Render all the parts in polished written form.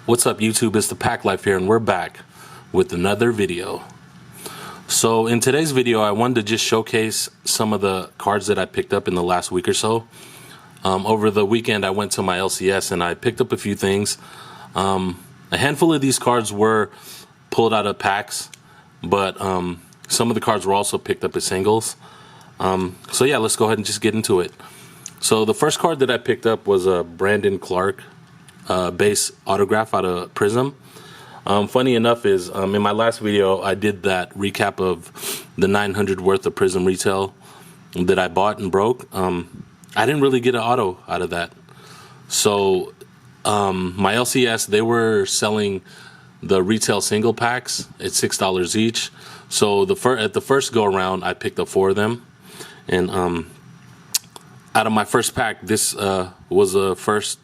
What's up, YouTube? It's the Pack Life here, and we're back with another video. So in today's video, I wanted to just showcase some of the cards that I picked up in the last week or so. Over the weekend, I went to my LCS and I picked up a few things. A handful of these cards were pulled out of packs, but some of the cards were also picked up as singles. So yeah, let's go ahead and just get into it. So the first card that I picked up was a Brandon Clark base autograph out of Prism. Funny enough is in my last video I did that recap of the 900 worth of Prism retail that I bought and broke. I didn't really get an auto out of that. So my LCS, they were selling the retail single packs at $6 each. So at the first go around I picked up 4 of them, and out of my first pack, this was the first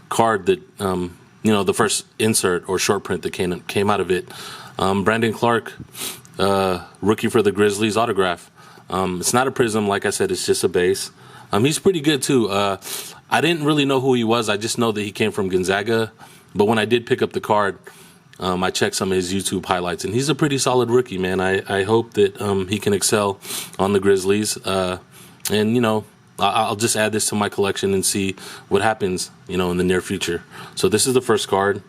card that the first insert or short print that came out of it. Brandon Clark, rookie for the Grizzlies autograph. It's not a Prism, like I said, it's just a base. He's pretty good too. I didn't really know who he was. I just know that he came from Gonzaga. But when I did pick up the card, I checked some of his YouTube highlights, and he's a pretty solid rookie, man. I hope that he can excel on the Grizzlies. And I'll just add this to my collection and see what happens, in the near future. So this is the first card,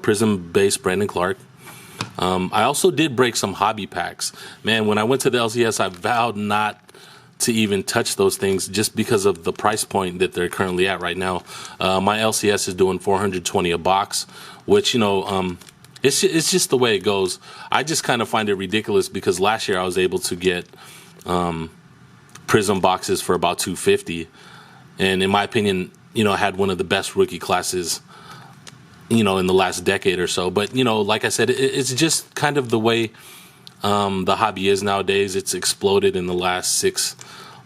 Prism base Brandon Clark. I also did break some hobby packs. Man, when I went to the LCS, I vowed not to even touch those things just because of the price point that they're currently at right now. My LCS is doing $420 a box, which, it's just the way it goes. I just kind of find it ridiculous because last year I was able to get Prism boxes for about $250, and in my opinion, I had one of the best rookie classes, in the last decade or so. But like I said, it's just kind of the way the hobby is nowadays. It's exploded in the last 6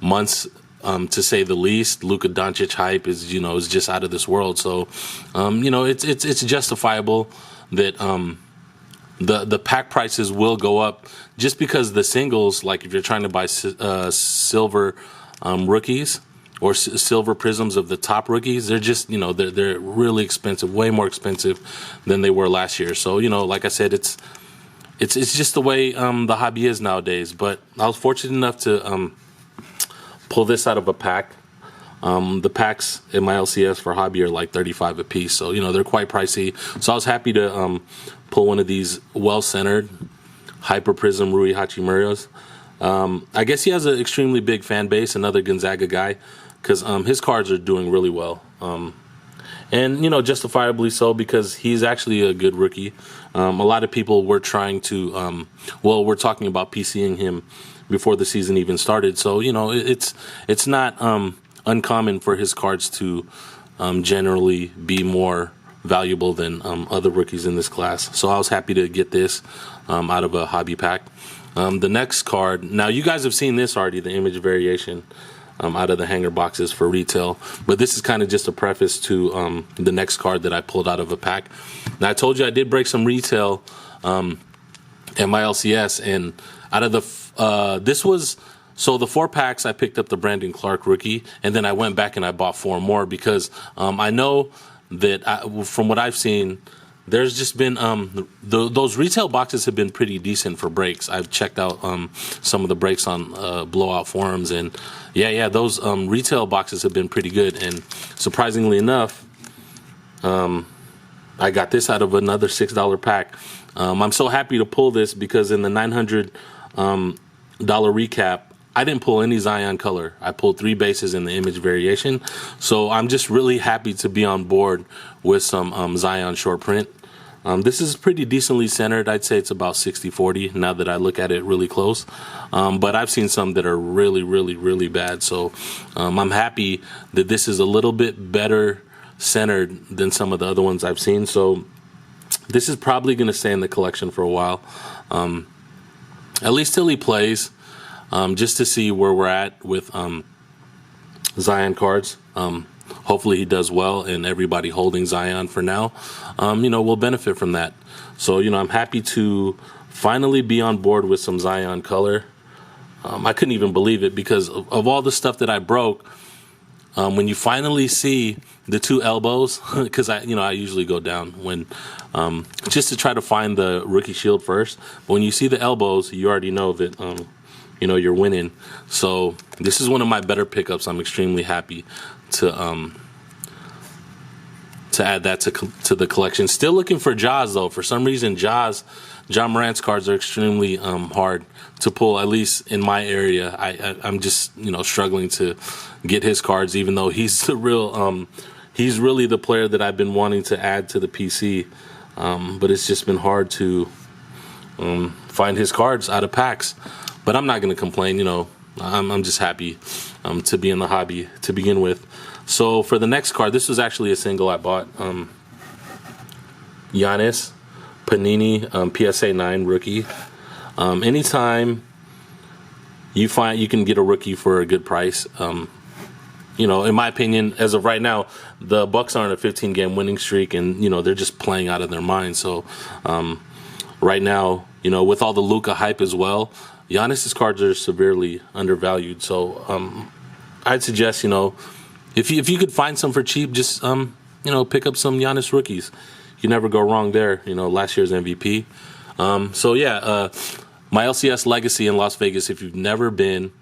months, to say the least. Luka Doncic hype is just out of this world. So it's justifiable that the pack prices will go up just because the singles, like if you're trying to buy silver rookies or silver prisms of the top rookies, they're just, they're really expensive, way more expensive than they were last year. So, like I said, it's just the way the hobby is nowadays. But I was fortunate enough to pull this out of a pack. The packs in my LCS for hobby are like $35 a piece, so they're quite pricey. So I was happy to pull one of these well-centered Hyper Prism Rui Hachimura's. I guess he has an extremely big fan base, another Gonzaga guy, because his cards are doing really well. And justifiably so, because he's actually a good rookie. A lot of people were trying to, we're talking about PCing him before the season even started. So it's not uncommon for his cards to generally be more valuable than other rookies in this class. So I was happy to get this out of a hobby pack. The next card, now you guys have seen this already, the image variation out of the hanger boxes for retail, but this is kind of just a preface to the next card that I pulled out of a pack. Now I told you I did break some retail at my LCS, and out of the so the 4 packs, I picked up the Brandon Clark rookie, and then I went back and I bought 4 more because I know that from what I've seen, there's just been those retail boxes have been pretty decent for breaks. I've checked out some of the breaks on blowout forums, and yeah, those retail boxes have been pretty good. And surprisingly enough, I got this out of another $6 pack. I'm so happy to pull this because in the $900 recap, I didn't pull any Zion color. I pulled 3 bases in the image variation. So I'm just really happy to be on board with some Zion short print. This is pretty decently centered. I'd say it's about 60-40 now that I look at it really close. But I've seen some that are really, really, really bad. So I'm happy that this is a little bit better centered than some of the other ones I've seen. So this is probably going to stay in the collection for a while, at least till he plays. Just to see where we're at with Zion cards. Hopefully he does well, and everybody holding Zion for now, will benefit from that. So, I'm happy to finally be on board with some Zion color. I couldn't even believe it because of all the stuff that I broke. when you finally see the two elbows, because I usually go down when just to try to find the rookie shield first. But when you see the elbows, you already know that you're winning. So this is one of my better pickups. I'm extremely happy to add that to the collection. Still looking for Jaws though. For some reason, Ja Morant's cards are extremely hard to pull. At least in my area, I'm just struggling to get his cards, even though he's the real. He's really the player that I've been wanting to add to the PC, but it's just been hard to find his cards out of packs. But I'm not going to complain. I'm just happy to be in the hobby to begin with. So for the next card, this was actually a single I bought. Giannis Panini PSA 9 rookie. Anytime you find you can get a rookie for a good price, in my opinion, as of right now, the Bucks are on a 15-game winning streak, and they're just playing out of their minds. So right now, with all the Luka hype as well, Giannis's cards are severely undervalued. So I'd suggest, if you could find some for cheap, just pick up some Giannis rookies. You never go wrong there. Last year's MVP. My LCS Legacy in Las Vegas. If you've never been,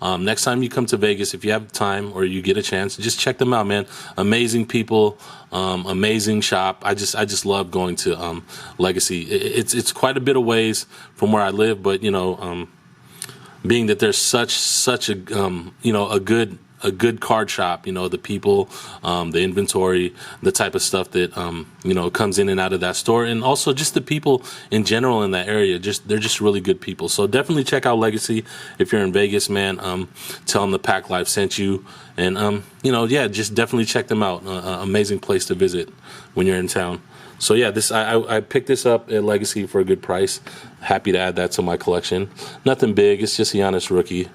next time you come to Vegas, if you have time or you get a chance, just check them out, man. Amazing people, amazing shop. I just love going to Legacy. It's quite a bit of ways from where I live, but being that there's such a a good card shop, the people, the inventory, the type of stuff that comes in and out of that store, and also just the people in general in that area. They're just really good people. So definitely check out Legacy if you're in Vegas, man. Tell them the Pack Life sent you, and just definitely check them out. Amazing place to visit when you're in town. So yeah, I picked this up at Legacy for a good price. Happy to add that to my collection. Nothing big. It's just a Giannis rookie.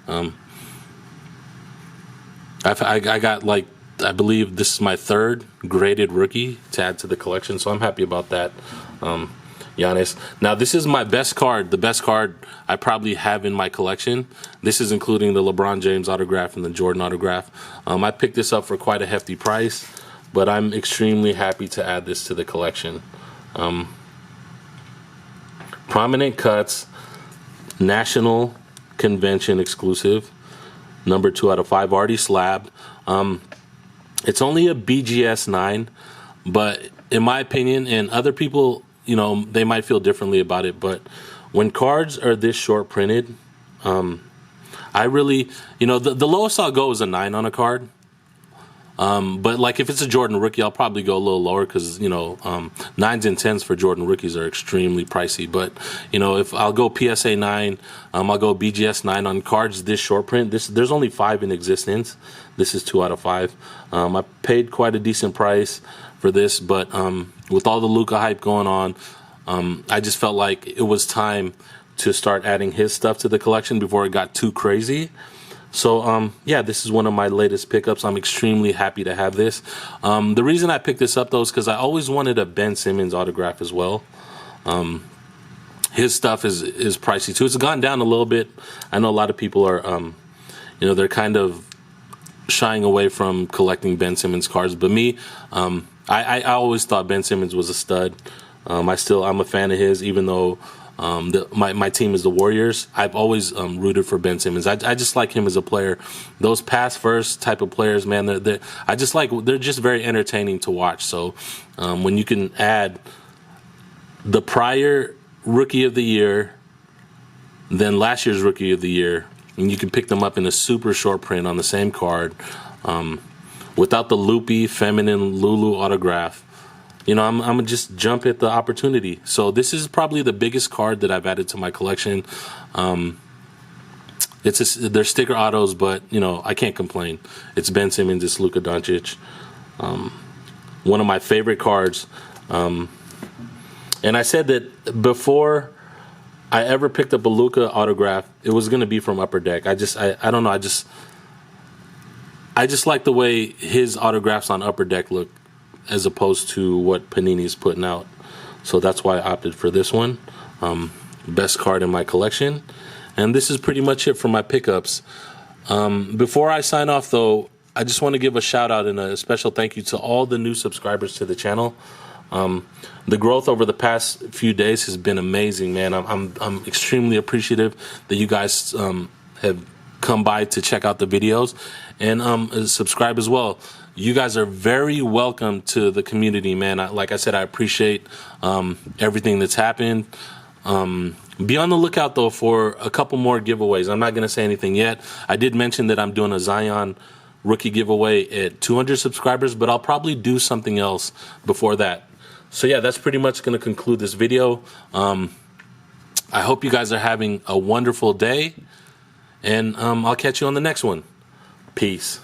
I got I believe this is my third graded rookie to add to the collection, so I'm happy about that. Giannis. Now this is my best card, the best card I probably have in my collection. This is including the LeBron James autograph and the Jordan autograph. I picked this up for quite a hefty price, but I'm extremely happy to add this to the collection. Prominent Cuts, National Convention exclusive. Number 2 out of 5, already slabbed. It's only a BGS 9, but in my opinion, and other people, they might feel differently about it, but when cards are this short printed, I really, the lowest I'll go is a 9 on a card. But if it's a Jordan rookie, I'll probably go a little lower because 9s and 10s for Jordan rookies are extremely pricey. But if I'll go PSA 9, I'll go BGS 9 on cards this short print. There's only 5 in existence. This is 2 out of 5. I paid quite a decent price for this, but with all the Luka hype going on, I just felt like it was time to start adding his stuff to the collection before it got too crazy. So, this is one of my latest pickups. I'm extremely happy to have this. The reason I picked this up, though, is because I always wanted a Ben Simmons autograph as well. His stuff is pricey, too. It's gone down a little bit. I know a lot of people are, they're kind of shying away from collecting Ben Simmons cards. But me, I always thought Ben Simmons was a stud. I'm a fan of his, even though my team is the Warriors. I've always rooted for Ben Simmons. I just like him as a player. Those pass first type of players, man, they're just very entertaining to watch. So when you can add the prior Rookie of the Year, then last year's Rookie of the Year, and you can pick them up in a super short print on the same card, without the loopy feminine Lulu autograph. I'm gonna just jump at the opportunity. So this is probably the biggest card that I've added to my collection. They're sticker autos, but I can't complain. It's Ben Simmons, it's Luka Doncic. One of my favorite cards. And I said that before I ever picked up a Luka autograph, it was gonna be from Upper Deck. I don't know. I just like the way his autographs on Upper Deck look, as opposed to what Panini's putting out. So that's why I opted for this one. Best card in my collection. And this is pretty much it for my pickups. Before I sign off, though, I just want to give a shout out and a special thank you to all the new subscribers to the channel. The growth over the past few days has been amazing, man. I'm extremely appreciative that you guys have come by to check out the videos and subscribe as well. You guys are very welcome to the community, man. Like I said, I appreciate everything that's happened. Be on the lookout, though, for a couple more giveaways. I'm not going to say anything yet. I did mention that I'm doing a Zion rookie giveaway at 200 subscribers, but I'll probably do something else before that. So, yeah, that's pretty much going to conclude this video. I hope you guys are having a wonderful day, and I'll catch you on the next one. Peace.